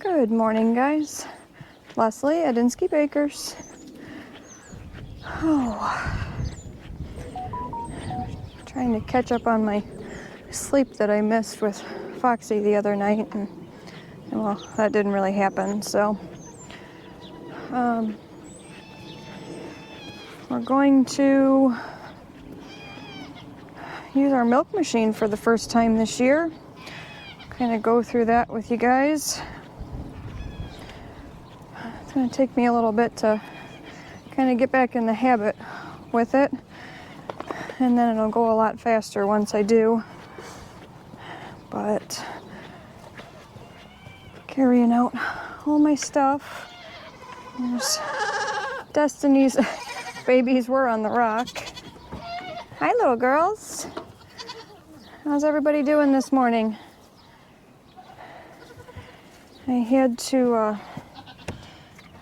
Good morning, guys. Leslie, Edinsky Bakers. Trying to catch up on my sleep that I missed with Foxy the other night, and well, that didn't really happen, so we're going to use our milk machine for the first time this year. Kind of go through that with you guys. It's going to take me a little bit to kind of get back in the habit with it, and then it'll go a lot faster once I do. But carrying out all my stuff. There's Destiny's babies were on the rock. Hi, little girls. How's everybody doing this morning? I had to,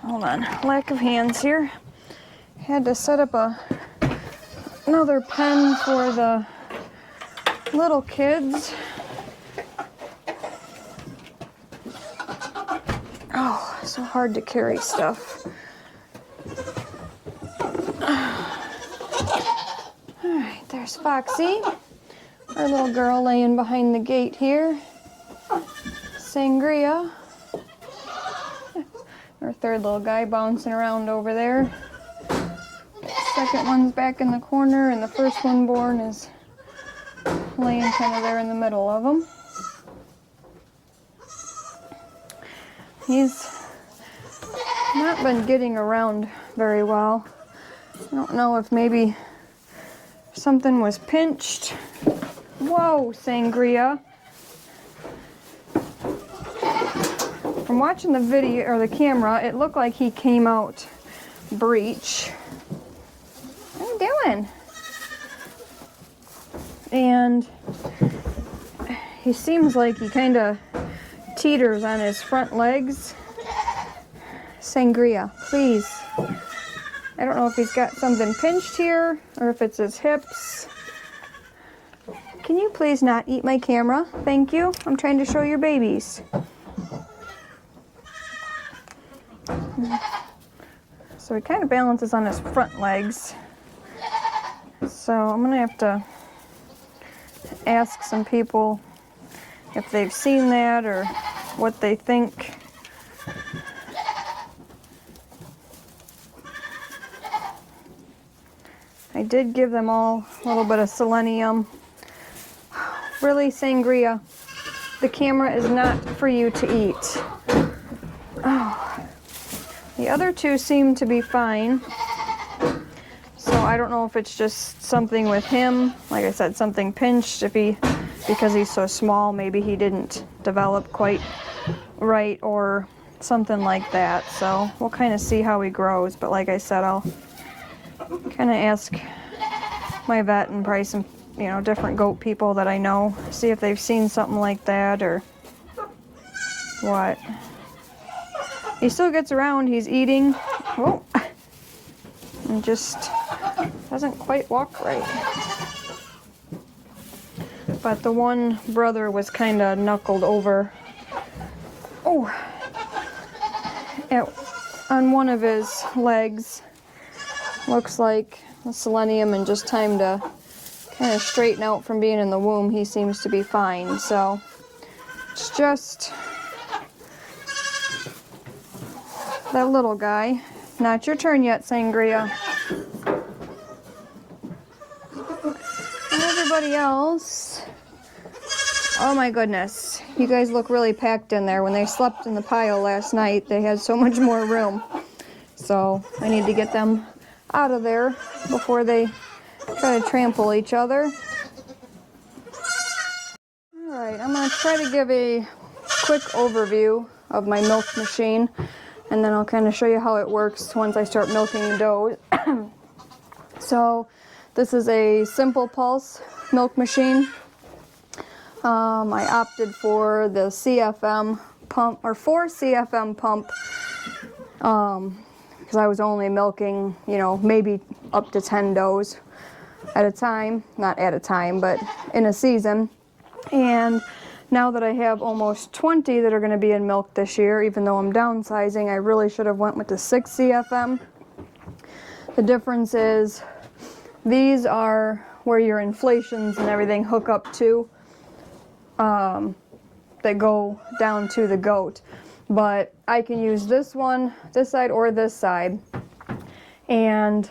hold on, lack of hands here. Had to set up another pen for the little kids. Oh, so hard to carry stuff. All right, there's Foxy, our little girl laying behind the gate here. Sangria. Our third little guy bouncing around over there. Second one's back in the corner, and the first one born is laying kind of there in the middle of them. He's not been getting around very well. I don't know if maybe something was pinched. Whoa, Sangria. From watching the video or the camera, it looked like he came out breech. What are you doing? And he seems like he kind of teeters on his front legs. Sangria, please. I don't know if he's got something pinched here or if it's his hips. Can you please not eat my camera? Thank you. I'm trying to show your babies. So he kind of balances on his front legs. So I'm gonna have to ask some people if they've seen that or what they think. I did give them all a little bit of selenium. Really, Sangria, the camera is not for you to eat. Oh. The other two seem to be fine. So I don't know if it's just something with him. Like I said, something pinched. Because he's so small, maybe he didn't develop quite right or something like that. So we'll kind of see how he grows. But like I said, I'll kind of ask my vet and probably some, different goat people that I know, see if they've seen something like that or what. He still gets around, he's eating. Whoa. And just doesn't quite walk right. But the one brother was kind of knuckled over. Oh. On one of his legs. Looks like the selenium and just time to kind of straighten out from being in the womb. He seems to be fine. So it's just that little guy. Not your turn yet, Sangria. And everybody else. Oh my goodness. You guys look really packed in there. When they slept in the pile last night, they had so much more room. So I need to get them out of there before they try to trample each other. Alright, I'm going to try to give a quick overview of my milk machine, and then I'll kind of show you how it works once I start milking the dough. So this is a simple pulse milk machine. I opted for the CFM pump, or 4 CFM pump, because I was only milking, maybe up to 10 does at a time. Not at a time, but in a season. And Now that I have almost 20 that are going to be in milk this year, even though I'm downsizing, I really should have went with the 6 CFM. The difference is these are where your inflations and everything hook up to, that go down to the goat. But I can use this one, this side, or this side. And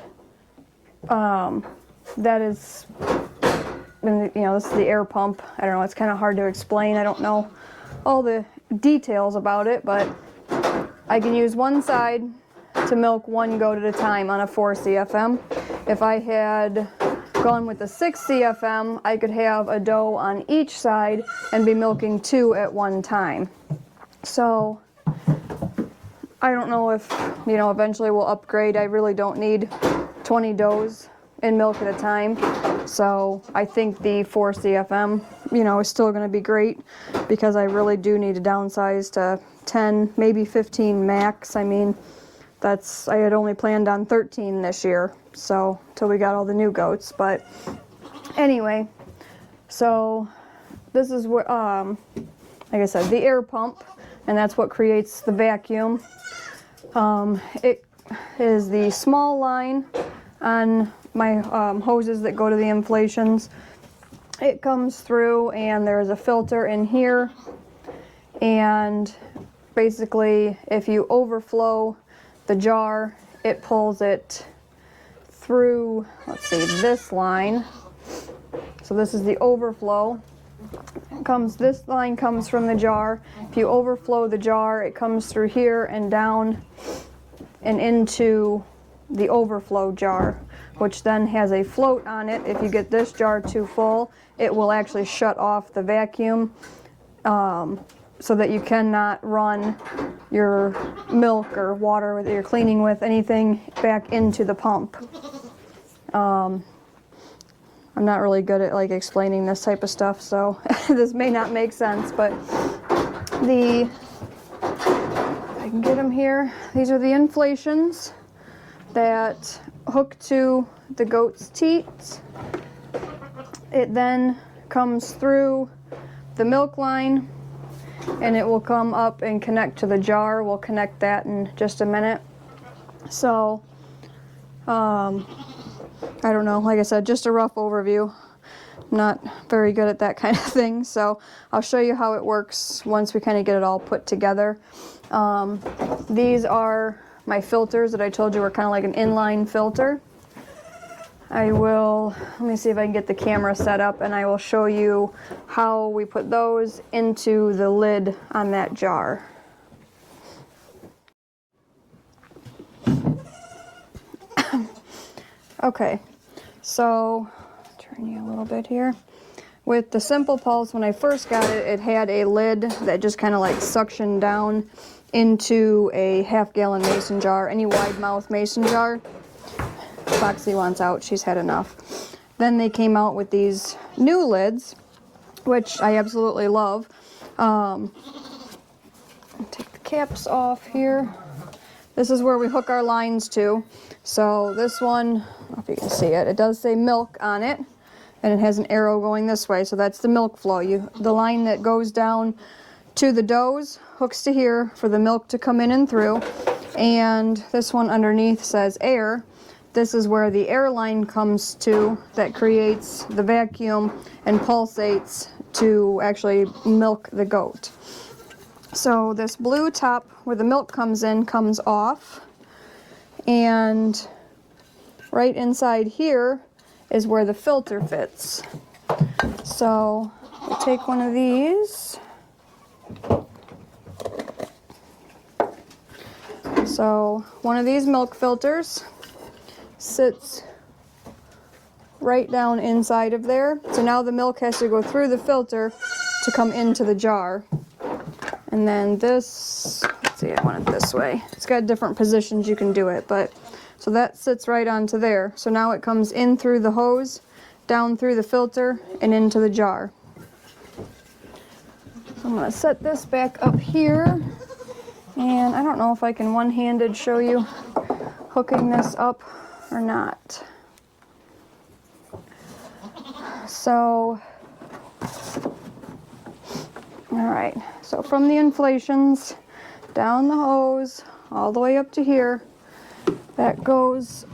that is, you know, this is the air pump. I don't know, it's kind of hard to explain. I don't know all the details about it, but I can use one side to milk one goat at a time on a 4 CFM. If I had gone with the 6 CFM, I could have a doe on each side and be milking 2 at one time. So I don't know if, you know, eventually we'll upgrade. I really don't need 20 does in milk at a time. So I think the 4 CFM, you know, is still going to be great because I really do need to downsize to 10, maybe 15 max. I mean, I had only planned on 13 this year, so till we got all the new goats. But anyway, so this is what, like I said, the air pump, and that's what creates the vacuum. It is the small line on my hoses that go to the inflations. It comes through and there's a filter in here, and basically if you overflow the jar, it pulls it through, let's see, this line. So this is the overflow. This line comes from the jar. If you overflow the jar, it comes through here and down and into the overflow jar, which then has a float on it. If you get this jar too full, it will actually shut off the vacuum, so that you cannot run your milk or water that you're cleaning with, anything, back into the pump. I'm not really good at like explaining this type of stuff, so this may not make sense, but if I can get them here, these are the inflations that hook to the goat's teats. It then comes through the milk line and it will come up and connect to the jar. We'll connect that in just a minute. So, I don't know, like I said, just a rough overview. I'm not very good at that kind of thing, so I'll show you how it works once we kind of get it all put together. These are my filters that I told you were kind of like an inline filter. Let me see if I can get the camera set up, and I will show you how we put those into the lid on that jar. Okay, so turn you a little bit here. With the Simple Pulse, when I first got it, it had a lid that just kind of like suctioned down into a half-gallon mason jar, any wide mouth mason jar. Foxy wants out, she's had enough. Then they came out with these new lids, which I absolutely love. Take the caps off here. This is where we hook our lines to. So this one, I don't know if you can see it, it does say milk on it, and it has an arrow going this way, so that's the milk flow. The line that goes down to the does hooks to here for the milk to come in and through, and this one underneath says air. This is where the air line comes to that creates the vacuum and pulsates to actually milk the goat. So this blue top where the milk comes in comes off, and right inside here is where the filter fits. So we take one of these. So one of these milk filters sits right down inside of there. So now the milk has to go through the filter to come into the jar. And then this, let's see, I want it this way. It's got different positions you can do it, but so that sits right onto there. So now it comes in through the hose, down through the filter, and into the jar. So I'm going to set this back up here, and I don't know if I can one-handed show you hooking this up or not. So All right, so from the inflations, down the hose, all the way up to here, that goes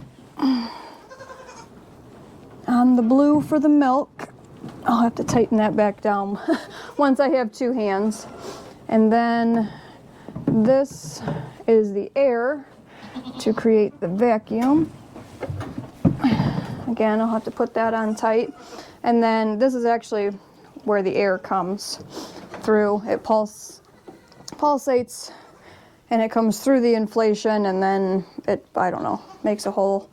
on the blue for the milk. I'll have to tighten that back down once I have two hands. And then this is the air to create the vacuum. Again, I'll have to put that on tight. And then this is actually where the air comes through. It pulsates and it comes through the inflation, and then it, I don't know, makes a whole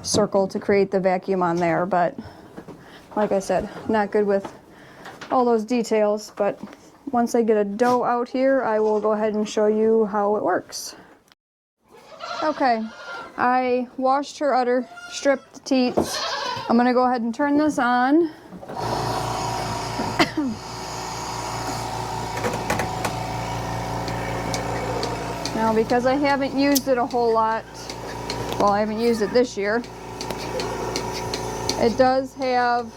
circle to create the vacuum on there. But like I said, not good with all those details, but once I get a dough out here, I will go ahead and show you how it works. Okay, I washed her udder, stripped the teats. I'm gonna go ahead and turn this on. Now, because I haven't used it a whole lot, well, I haven't used it this year, it does have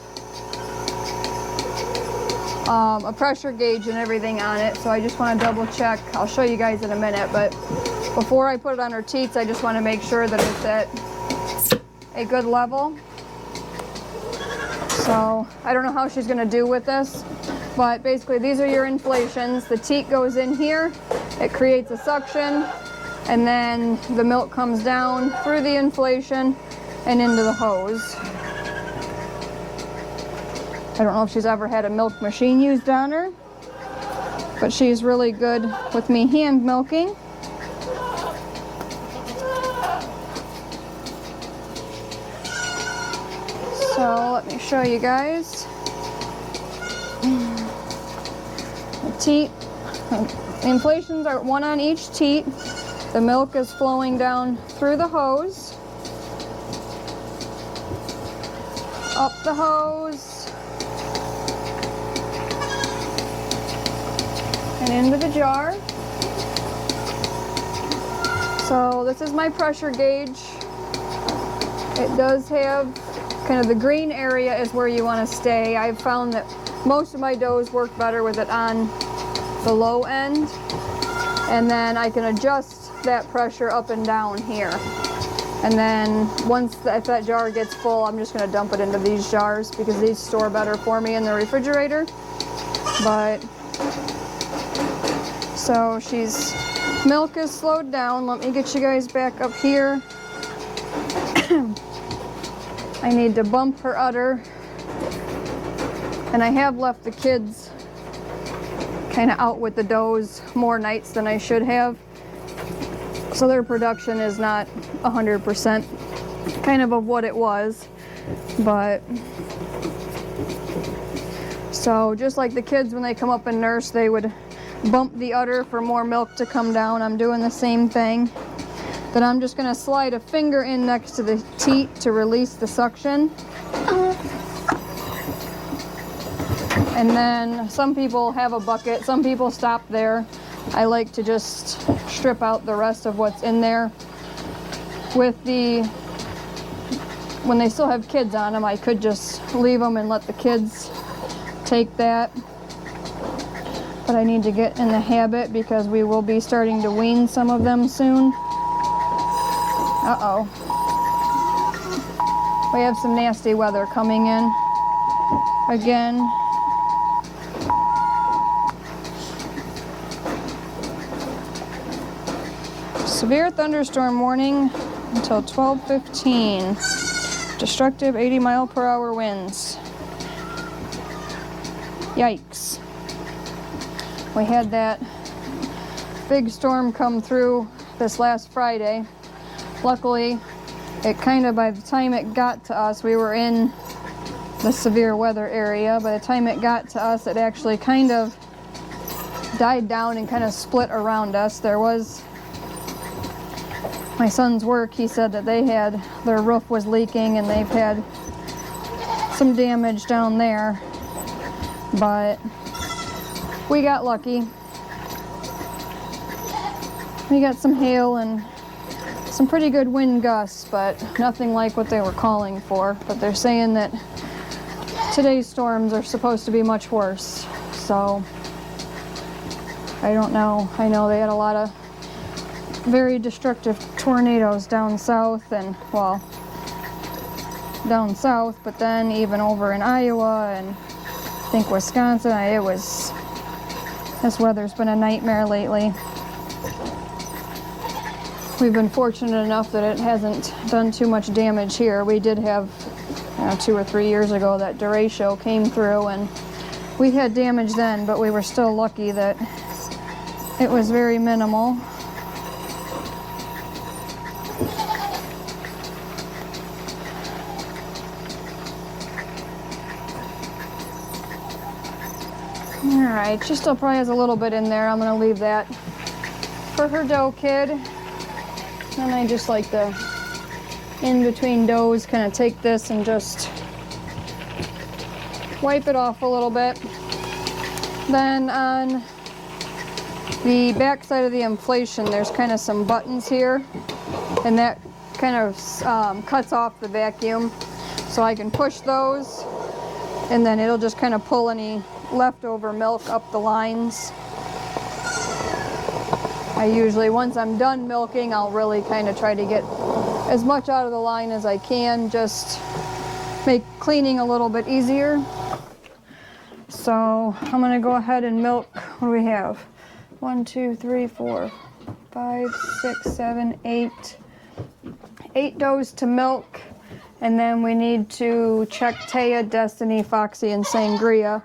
a pressure gauge and everything on it, so I just want to double check. I'll show you guys in a minute, but before I put it on her teats, I just want to make sure that it's at a good level. So I don't know how she's going to do with this, but basically these are your inflations. The teat goes in here, it creates a suction, and then the milk comes down through the inflation and into the hose. I don't know if she's ever had a milk machine used on her, but she's really good with me hand milking. So let me show you guys. The teat, the inflations are one on each teat. The milk is flowing down through the hose, up the hose, and into the jar. So this is my pressure gauge. It does have kind of the green area is where you want to stay. I've found that most of my doughs work better with it on the low end, and then I can adjust that pressure up and down here. And then if that jar gets full, I'm just going to dump it into these jars because these store better for me in the refrigerator. But so milk is slowed down. Let me get you guys back up here. I need to bump her udder, and I have left the kids kind of out with the doughs more nights than I should have, so their production is not 100% kind of what it was. But so just like the kids, when they come up and nurse, they would bump the udder for more milk to come down. I'm doing the same thing. Then I'm just going to slide a finger in next to the teat to release the suction. And then some people have a bucket, some people stop there. I like to just strip out the rest of what's in there. When they still have kids on them, I could just leave them and let the kids take that. But I need to get in the habit because we will be starting to wean some of them soon. Uh-oh. We have some nasty weather coming in again. Severe thunderstorm warning until 12:15. Destructive 80-mile-per-hour winds. Yikes. We had that big storm come through this last Friday. Luckily, it kind of, by the time it got to us, we were in the severe weather area. By the time it got to us, it actually kind of died down and kind of split around us. There was my son's work. He said that their roof was leaking and they've had some damage down there. But we got lucky. We got some hail and some pretty good wind gusts, but nothing like what they were calling for. But they're saying that today's storms are supposed to be much worse. So I don't know. I know they had a lot of very destructive tornadoes down south, and well, down south, but then even over in Iowa and I think Wisconsin, this weather's been a nightmare lately. We've been fortunate enough that it hasn't done too much damage here. We did have 2 or 3 years ago that derecho came through and we had damage then, but we were still lucky that it was very minimal. Alright, she still probably has a little bit in there. I'm going to leave that for her doe kid. And I just like the in between does kind of take this and just wipe it off a little bit. Then on the back side of the inflation, there's kind of some buttons here, and that kind of cuts off the vacuum. So I can push those, and then it'll just kind of pull any leftover milk up the lines. I usually, once I'm done milking, I'll really kind of try to get as much out of the line as I can, just make cleaning a little bit easier. So I'm going to go ahead and milk. What do we have? 1, 2, 3, 4, 5, 6, 7, 8. 8 does to milk. And then we need to check Taya, Destiny, Foxy, and Sangria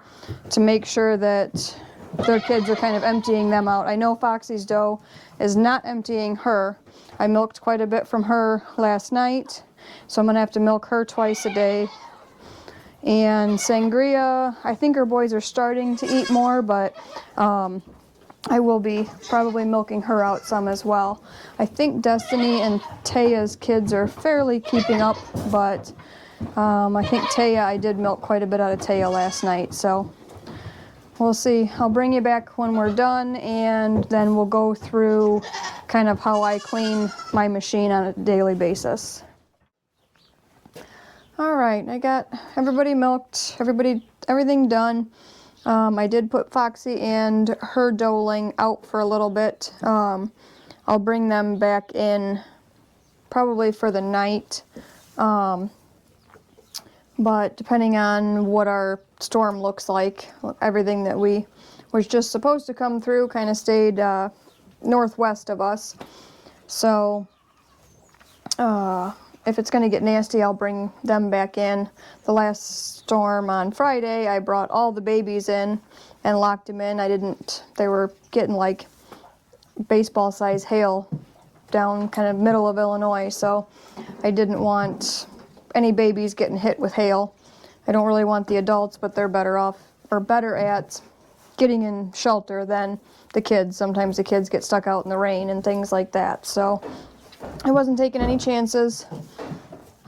to make sure that their kids are kind of emptying them out. I know Foxy's doe is not emptying her. I milked quite a bit from her last night, so I'm going to have to milk her twice a day. And Sangria, I think her boys are starting to eat more, but I will be probably milking her out some as well. I think Destiny and Taya's kids are fairly keeping up, but I think Taya, I did milk quite a bit out of Taya last night, so we'll see. I'll bring you back when we're done, and then we'll go through kind of how I clean my machine on a daily basis. All right, I got everybody milked, everything done. I did put Foxy and her doeling out for a little bit. I'll bring them back in probably for the night. But depending on what our storm looks like, everything that we was just supposed to come through kind of stayed northwest of us. So if it's going to get nasty, I'll bring them back in. The last storm on Friday, I brought all the babies in and locked them in. They were getting like baseball size hail down kind of middle of Illinois, so I didn't want any babies getting hit with hail. I don't really want the adults, but they're better at getting in shelter than the kids. Sometimes the kids get stuck out in the rain and things like that, so I wasn't taking any chances.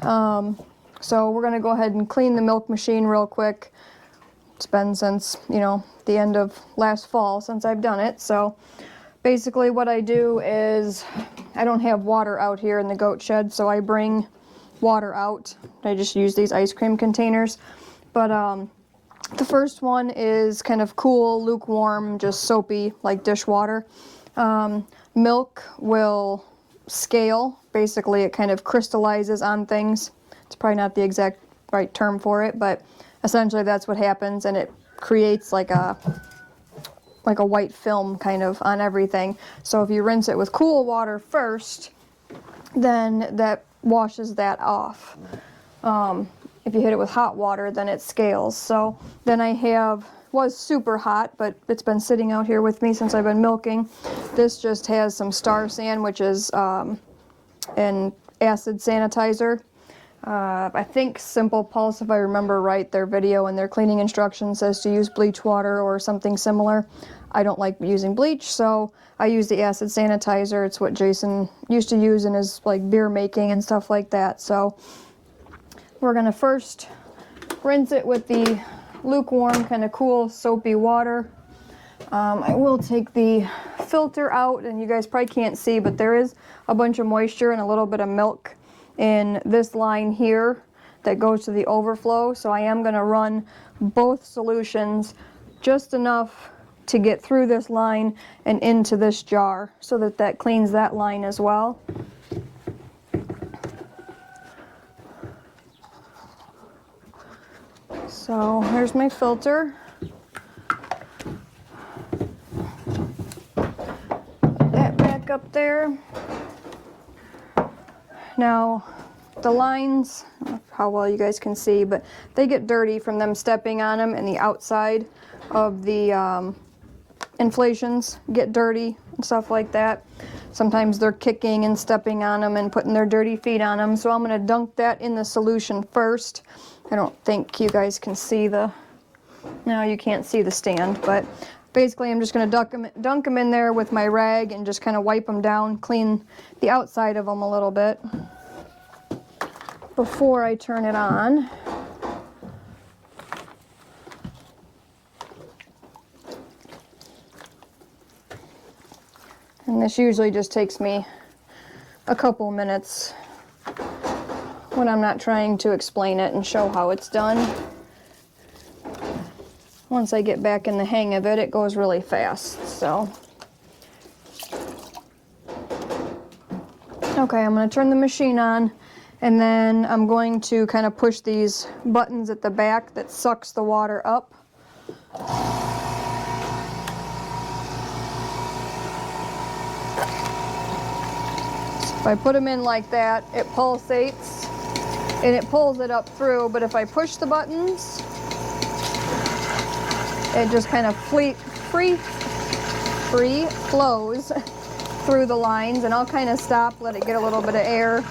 So we're going to go ahead and clean the milk machine real quick. It's been since, the end of last fall since I've done it. So basically what I do is I don't have water out here in the goat shed, so I bring water out. I just use these ice cream containers. But the first one is kind of cool, lukewarm, just soapy, like dishwater. Milk will scale. Basically, it kind of crystallizes on things. It's probably not the exact right term for it, but essentially that's what happens, and it creates like a white film kind of on everything. So if you rinse it with cool water first, then that washes that off. If you hit it with hot water, then it scales. So then was super hot, but it's been sitting out here with me since I've been milking. This just has some Star San, which is an acid sanitizer. I think Simple Pulse, if I remember right, their video and their cleaning instructions says to use bleach water or something similar. I don't like using bleach, so I use the acid sanitizer. It's what Jason used to use in his beer making and stuff like that. So we're gonna first rinse it with the lukewarm, kind of cool, soapy water. I will take the filter out, and you guys probably can't see, but there is a bunch of moisture and a little bit of milk in this line here that goes to the overflow. So I am going to run both solutions just enough to get through this line and into this jar so that that cleans that line as well. So here's my filter. Put that back up there. Now the lines, I don't know how well you guys can see, but they get dirty from them stepping on them, and the outside of the inflations get dirty and stuff like that. Sometimes they're kicking and stepping on them and putting their dirty feet on them. So I'm going to dunk that in the solution first. I don't think you guys can see the, no, you can't see the stand, but basically I'm just going to dunk them in there with my rag and just kind of wipe them down, clean the outside of them a little bit before I turn it on. And this usually just takes me a couple minutes when I'm not trying to explain it and show how it's done. Once I get back in the hang of it, it goes really fast, so. Okay, I'm gonna turn the machine on, and then I'm going to kind of push these buttons at the back that sucks the water up. If I put them in like that, it pulsates and it pulls it up through, but if I push the buttons, it just kind of free flows through the lines, and I'll kind of stop, let it get a little bit of air.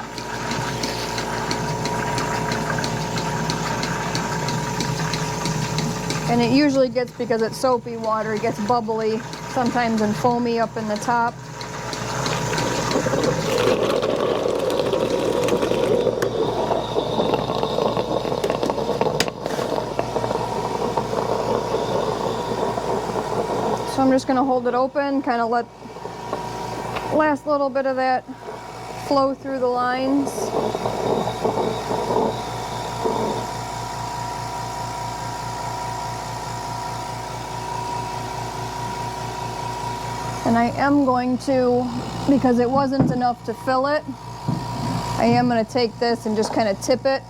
And it usually gets, because it's soapy water, it gets bubbly sometimes and foamy up in the top. So I'm just going to hold it open, kind of let last little bit of that flow through the lines. And I am going to, because it wasn't enough to fill it, I am going to take this and just kind of tip it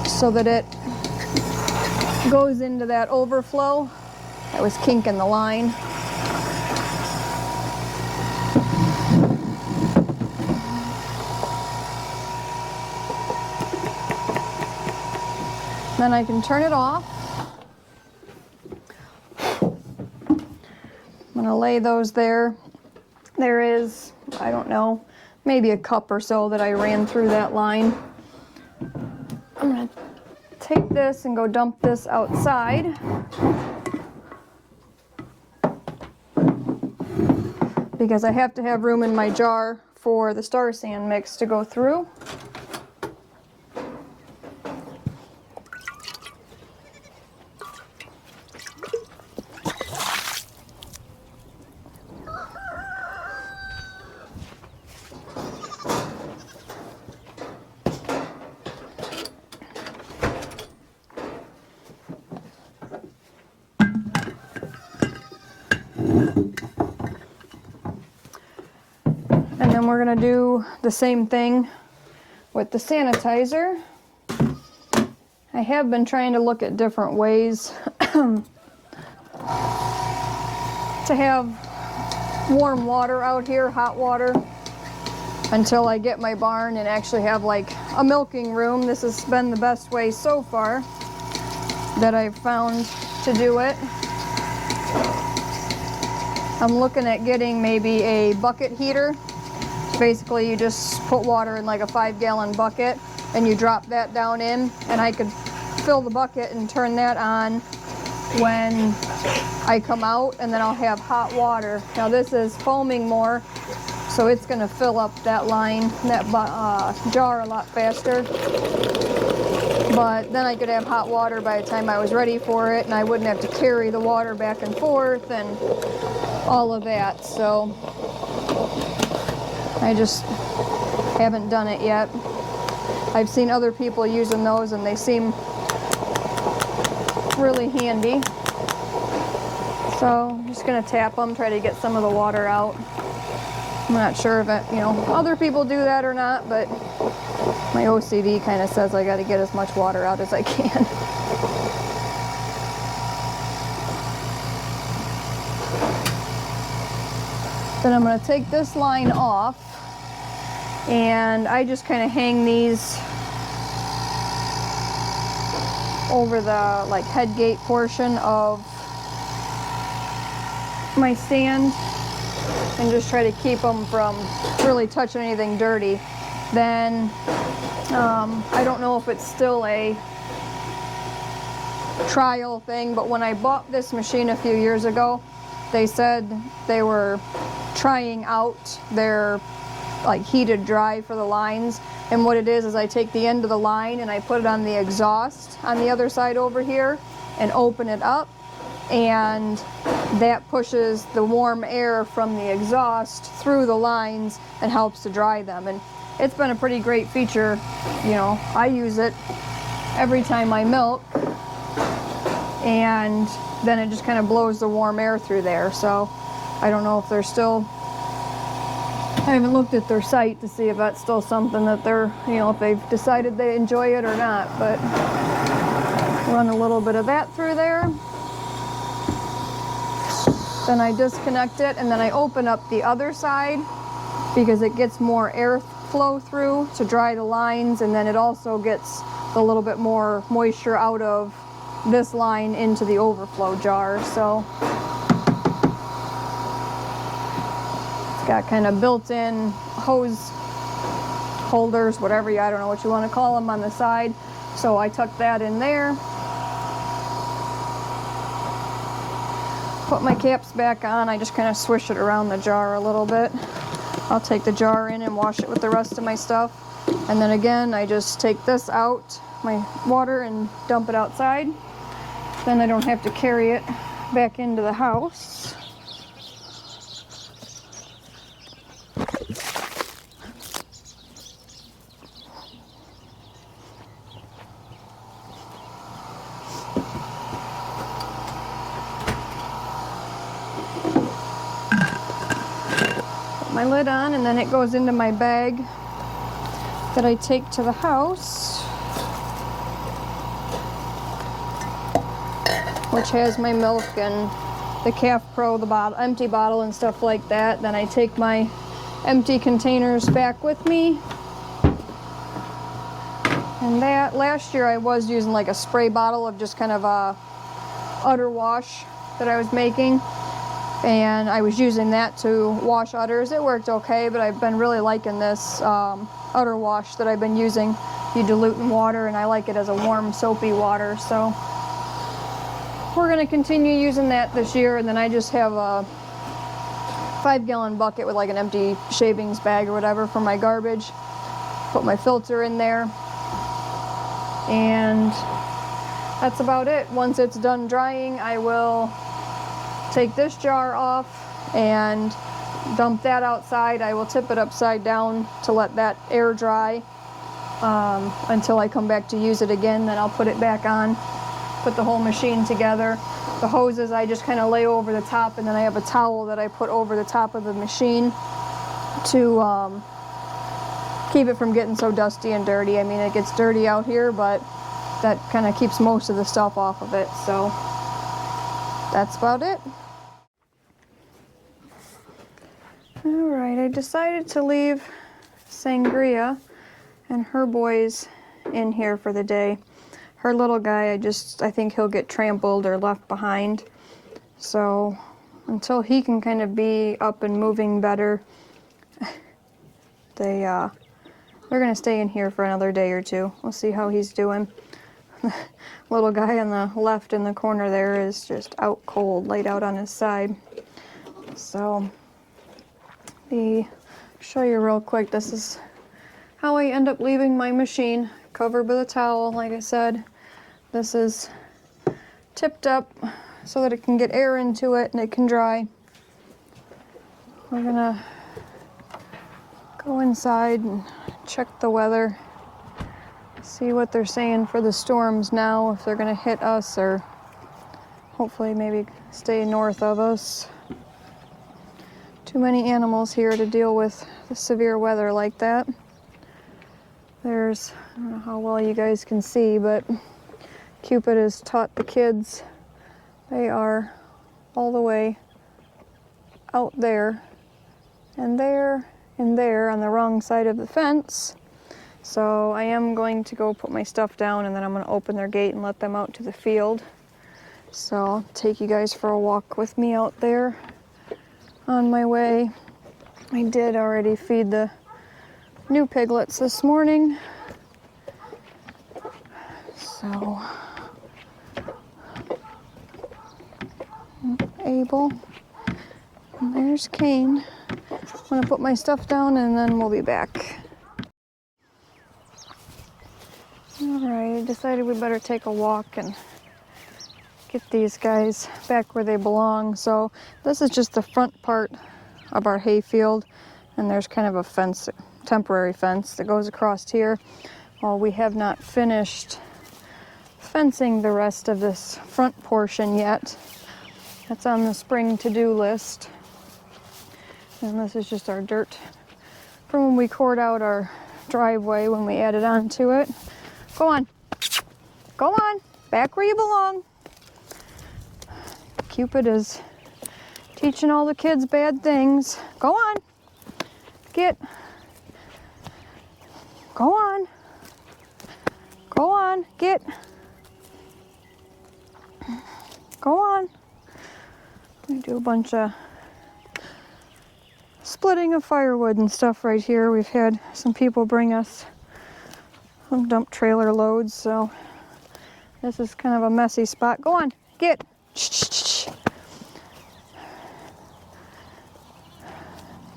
so that it goes into that overflow that was kinking the line. Then I can turn it off. I'm gonna lay those there. There is, I don't know, maybe a cup or so that I ran through that line. I'm gonna take this and go dump this outside. Because I have to have room in my jar for the Star Sand mix to go through. And then we're going to do the same thing with the sanitizer. I have been trying to look at different ways to have warm water out here, hot water, until I get my barn and actually have like a milking room. This has been the best way so far that I've found to do it. I'm looking at getting maybe a bucket heater. Basically, you just put water in like a 5-gallon bucket and you drop that down in, and I could fill the bucket and turn that on when I come out, and then I'll have hot water. Now this is foaming more, so it's going to fill up that line, that jar a lot faster. But then I could have hot water by the time I was ready for it, and I wouldn't have to carry the water back and forth and all of that. So I just haven't done it yet. I've seen other people using those and they seem really handy. So I'm just gonna tap them, try to get some of the water out. I'm not sure if it, other people do that or not, but my OCD kind of says I got to get as much water out as I can. Then I'm going to take this line off, and I just kind of hang these over the head gate portion of my stand, and just try to keep them from really touching anything dirty. Then I don't know if it's still a trial thing, but when I bought this machine a few years ago, they said they were trying out their heated dry for the lines. And what it is I take the end of the line and I put it on the exhaust on the other side over here and open it up, and that pushes the warm air from the exhaust through the lines and helps to dry them. And it's been a pretty great feature. I use it every time I milk, and then it just kind of blows the warm air through there. So I don't know if they're still, I haven't looked at their site to see if that's still something that they're, if they've decided they enjoy it or not, but run a little bit of that through there. Then I disconnect it, and then I open up the other side because it gets more air flow through to dry the lines, and then it also gets a little bit more moisture out of this line into the overflow jar. So it's got kind of built-in hose holders, whatever I don't know what you want to call them, on the side. So I tuck that in there. Put my caps back on. I just kind of swish it around the jar a little bit. I'll take the jar in and wash it with the rest of my stuff. And then again, I just take this out, my water, and dump it outside. Then I don't have to carry it back into the house. My lid on, and then it goes into my bag that I take to the house, which has my milk and the Calf Pro, the bottle, empty bottle and stuff like that. Then I take my empty containers back with me. And that, last year I was using a spray bottle of just kind of a udder wash that I was making. And I was using that to wash udders. It worked okay, but I've been really liking this udder wash that I've been using. You dilute in water, and I like it as a warm, soapy water. So we're going to continue using that this year. And then I just have a 5-gallon bucket with an empty shavings bag or whatever for my garbage. Put my filter in there. And that's about it. Once it's done drying, I will take this jar off and dump that outside. I will tip it upside down to let that air dry until I come back to use it again. Then I'll put it back on, put the whole machine together. The hoses I just kind of lay over the top, and then I have a towel that I put over the top of the machine to keep it from getting so dusty and dirty. I mean, it gets dirty out here, but that kind of keeps most of the stuff off of it. So that's about it. Alright, I decided to leave Sangria and her boys in here for the day. Her little guy, I think he'll get trampled or left behind. So until he can kind of be up and moving better, they're going to stay in here for another day or two. We'll see how he's doing. The little guy on the left in the corner there is just out cold, laid out on his side. So show you real quick, this is how I end up leaving my machine, covered with a towel. Like I said, this is tipped up so that it can get air into it and it can dry. We're gonna go inside and check the weather, see what they're saying for the storms now, if they're gonna hit us or hopefully maybe stay north of us. Too many animals here to deal with the severe weather like that. There's, I don't know how well you guys can see, but Cupid has taught the kids. They are all the way out there and there and there on the wrong side of the fence. So I am going to go put my stuff down, and then I'm going to open their gate and let them out to the field. So I'll take you guys for a walk with me out there on my way. I did already feed the new piglets this morning. So Abel, and there's Kane. I'm gonna put my stuff down and then we'll be back. Alright, I decided we better take a walk and get these guys back where they belong. So this is just the front part of our hay field, and there's kind of a fence, temporary fence that goes across here. Well, we have not finished fencing the rest of this front portion yet. That's on the spring to-do list. And this is just our dirt from when we cored out our driveway when we added on to it. Go on. Go on. Back where you belong. Cupid is teaching all the kids bad things. Go on. Get. Go on. Go on. Get. Go on. We do a bunch of splitting of firewood and stuff right here. We've had some people bring us some dump trailer loads, so this is kind of a messy spot. Go on, get.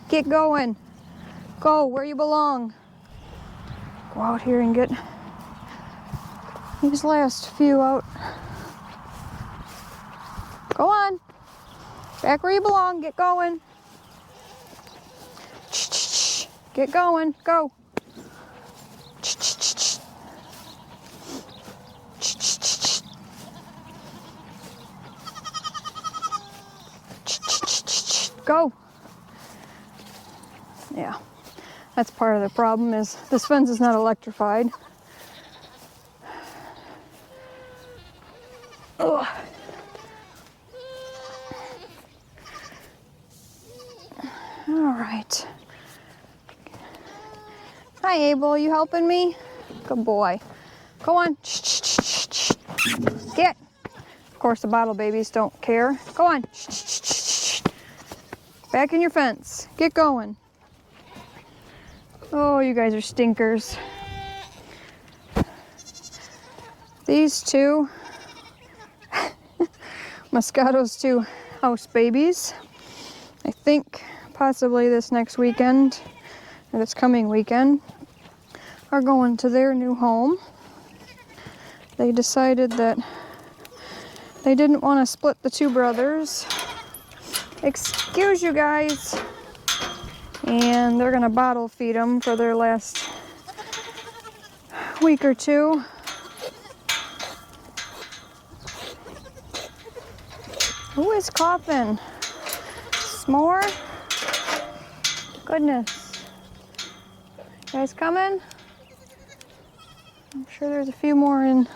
Get going. Go where you belong. Go out here and get these last few out. Go on. Back where you belong. Get going. Get going. Go. Go. Yeah, that's part of the problem, is this fence is not electrified. Ugh. All right. Hi, Abel. You helping me? Good boy. Go on. Get. Of course, the bottle babies don't care. Go on. Back in your fence. Get going. Oh, you guys are stinkers. These two, Moscato's two house babies, I think possibly this next weekend, or this coming weekend, are going to their new home. They decided that they didn't want to split the two brothers. Excuse you guys. And they're gonna bottle feed them for their last week or two. Who is coughing? S'more? Goodness. You guys coming? I'm sure there's a few more in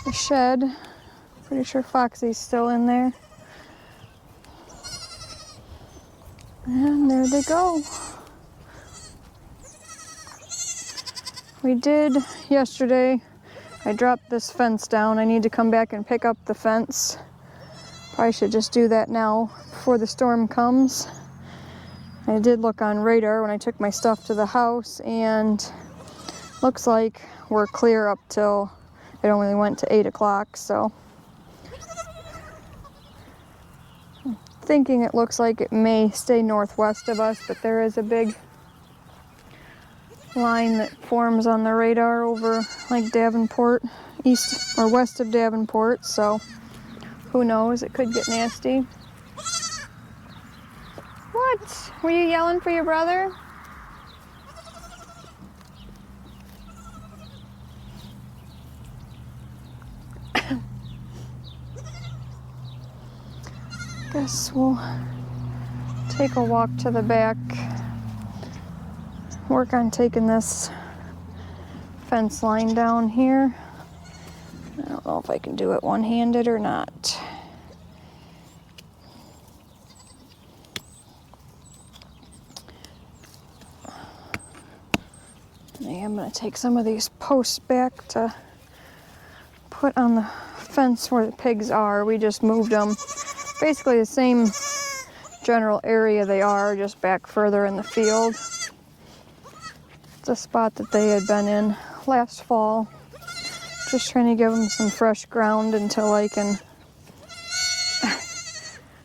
the shed. Pretty sure Foxy's still in there. And there they go. We did yesterday. I dropped this fence down. I need to come back and pick up the fence. Probably should just do that now before the storm comes. I did look on radar when I took my stuff to the house, and looks like we're clear up till it only went to 8 o'clock, so thinking it looks like it may stay northwest of us, but there is a big line that forms on the radar over like Davenport, east or west of Davenport, so who knows, it could get nasty. What? Were you yelling for your brother? guess we'll take a walk to the back, work on taking this fence line down here. I don't know if I can do it one-handed or not. I'm going to take some of these posts back to put on the fence where the pigs are. We just moved them. Basically the same general area they are, just back further in the field. It's a spot that they had been in last fall. Just trying to give them some fresh ground until I can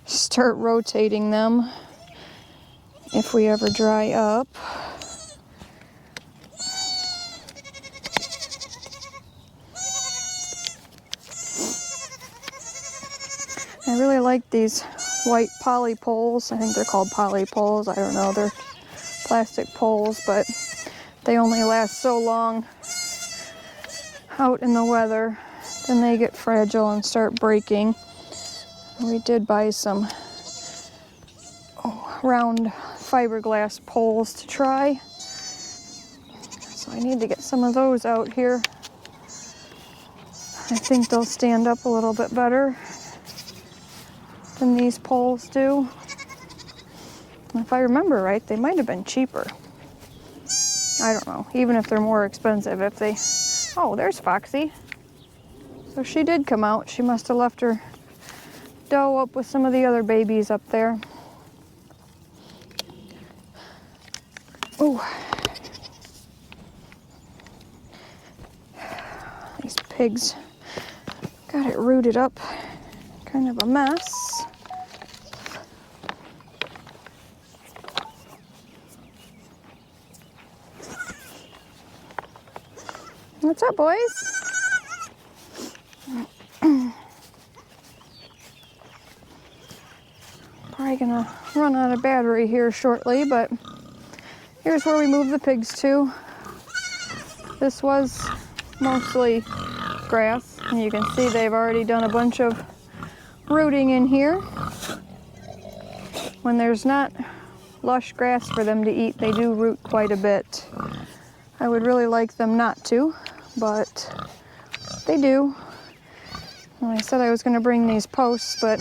start rotating them if we ever dry up. I really like these white poly poles. I think they're called poly poles. I don't know, they're plastic poles, but they only last so long out in the weather. Then they get fragile and start breaking. We did buy some round fiberglass poles to try. So I need to get some of those out here. I think they'll stand up a little bit better than these poles do. And if I remember right, they might have been cheaper. I don't know, even if they're more expensive, if they... Oh, there's Foxy. So she did come out. She must have left her doe up with some of the other babies up there. Oh. These pigs got it rooted up. Kind of a mess. What's up, boys? Probably gonna run out of battery here shortly, but here's where we moved the pigs to. This was mostly grass, and you can see they've already done a bunch of rooting in here. When there's not lush grass for them to eat, they do root quite a bit. I would really like them not to, but they do. Well, I said I was going to bring these posts, but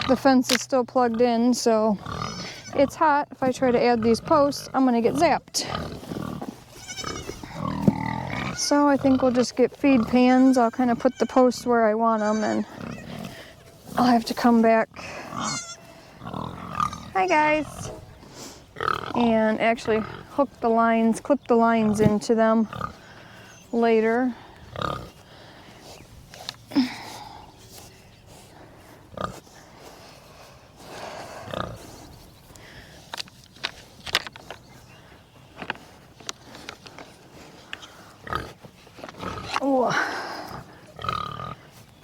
the fence is still plugged in, so it's hot. If I try to add these posts, I'm going to get zapped. So I think we'll just get feed pans. I'll kind of put the posts where I want them, and I'll have to come back. Hi, guys. And actually hook the lines, clip the lines into them later. Oh,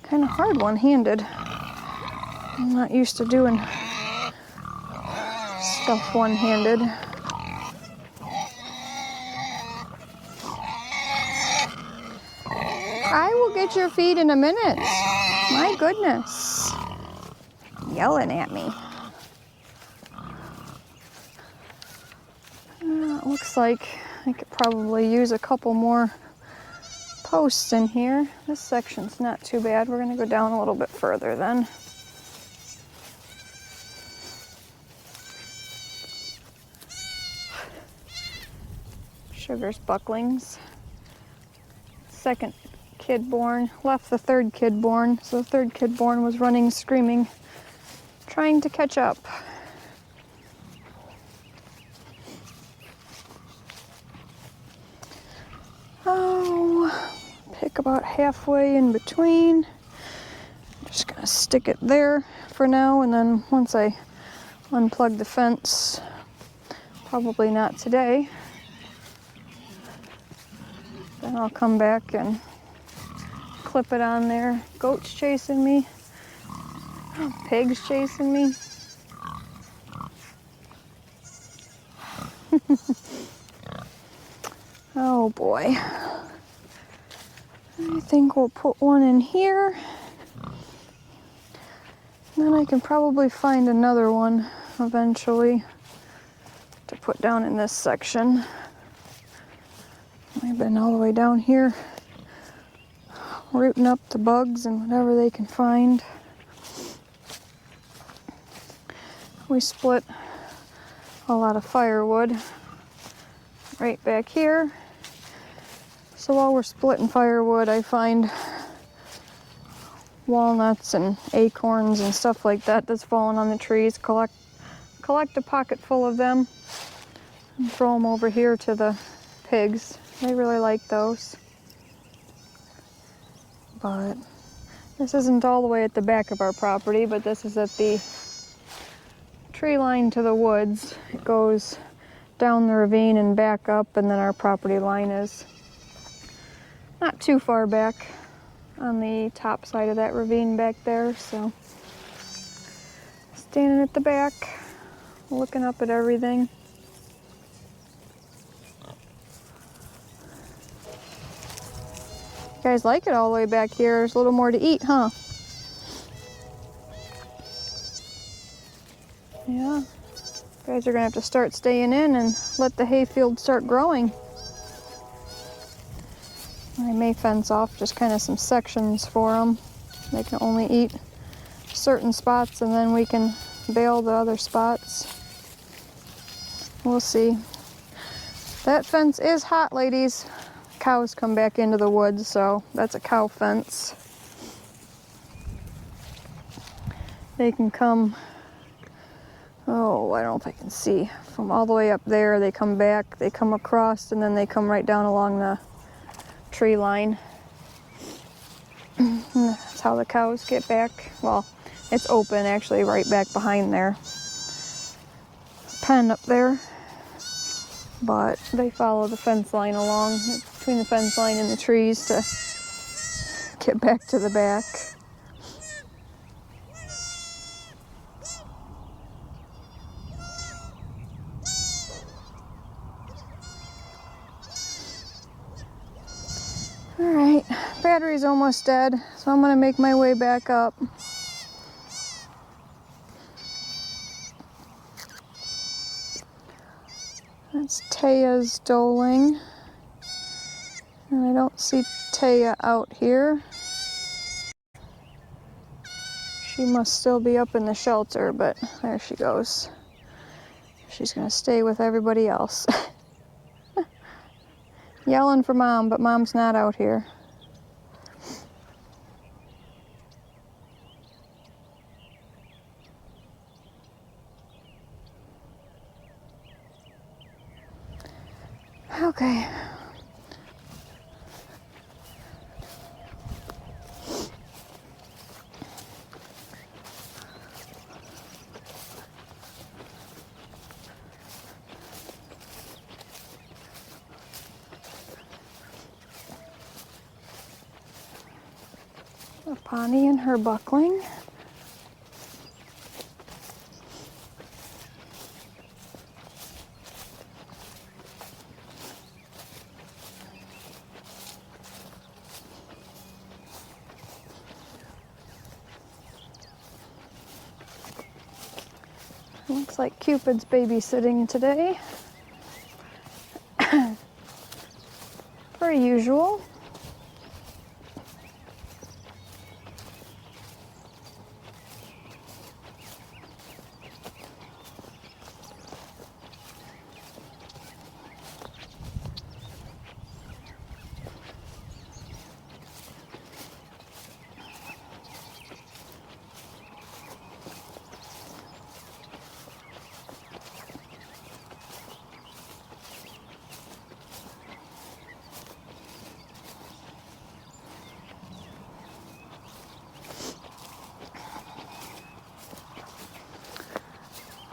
kind of hard one-handed. I'm not used to doing stuff one-handed. I will get your feed in a minute. My goodness. Yelling at me. It looks like I could probably use a couple more posts in here. This section's not too bad. We're going to go down a little bit further then. Sugar's bucklings. Second kid born, left the third kid born, so the third kid born was running, screaming, trying to catch up. Oh, pick about halfway in between. I'm just gonna stick it there for now, and then once I unplug the fence, probably not today, then I'll come back and clip it on there. Goats chasing me. Oh, pigs chasing me. Oh boy. I think we'll put one in here. Then I can probably find another one eventually to put down in this section. I've been all the way down here rooting up the bugs and whatever they can find. We split a lot of firewood right back here. So while we're splitting firewood, I find walnuts and acorns and stuff like that that's fallen on the trees. Collect a pocket full of them and throw them over here to the pigs. They really like those. But this isn't all the way at the back of our property, but this is at the tree line to the woods. It goes down the ravine and back up, and then our property line is not too far back on the top side of that ravine back there. So standing at the back, looking up at everything. You guys like it all the way back here. There's a little more to eat, huh? Yeah. You guys are gonna have to start staying in and let the hayfield start growing. I may fence off just kind of some sections for them. They can only eat certain spots, and then we can bale the other spots. We'll see. That fence is hot, ladies. Cows come back into the woods, so that's a cow fence. They can come, oh, I don't know if I can see, from all the way up there. They come back, they come across, and then they come right down along the tree line. That's how the cows get back. Well, it's open actually right back behind their pen up there, but they follow the fence line along between the fence line and the trees to get back to the back. Alright, battery's almost dead, so I'm gonna make my way back up. That's Taya's doling. And I don't see Taya out here. She must still be up in the shelter, but there she goes. She's gonna stay with everybody else. Yelling for mom, but mom's not out here. Okay. Pawnee and her buckling. Looks like Cupid's babysitting today. Per usual.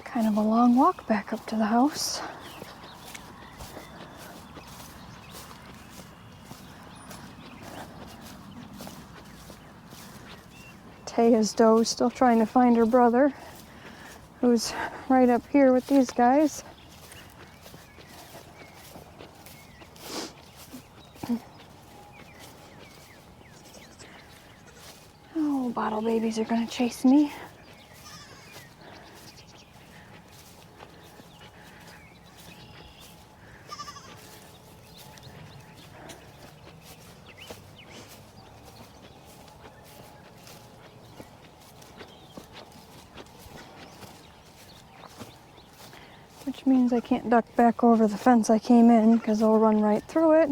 Kind of a long walk back up to the house. Taya's doe still trying to find her brother, who's right up here with these guys. Oh, bottle babies are gonna chase me. which means I can't duck back over the fence I came in because they'll run right through it.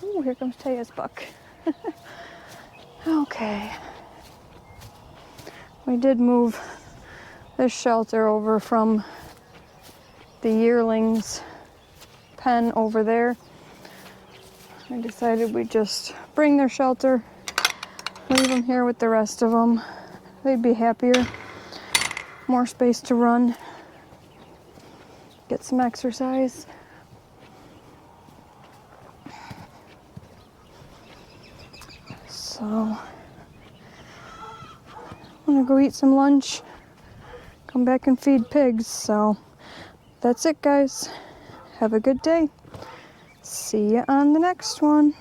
Ooh, here comes Taya's buck. Okay. We did move this shelter over from the yearlings pen over there. I decided we'd just bring their shelter, leave them here with the rest of them. They'd be happier, more space to run, get some exercise. So, I'm gonna go eat some lunch, come back and feed pigs. So, that's it, guys. Have a good day. See you on the next one.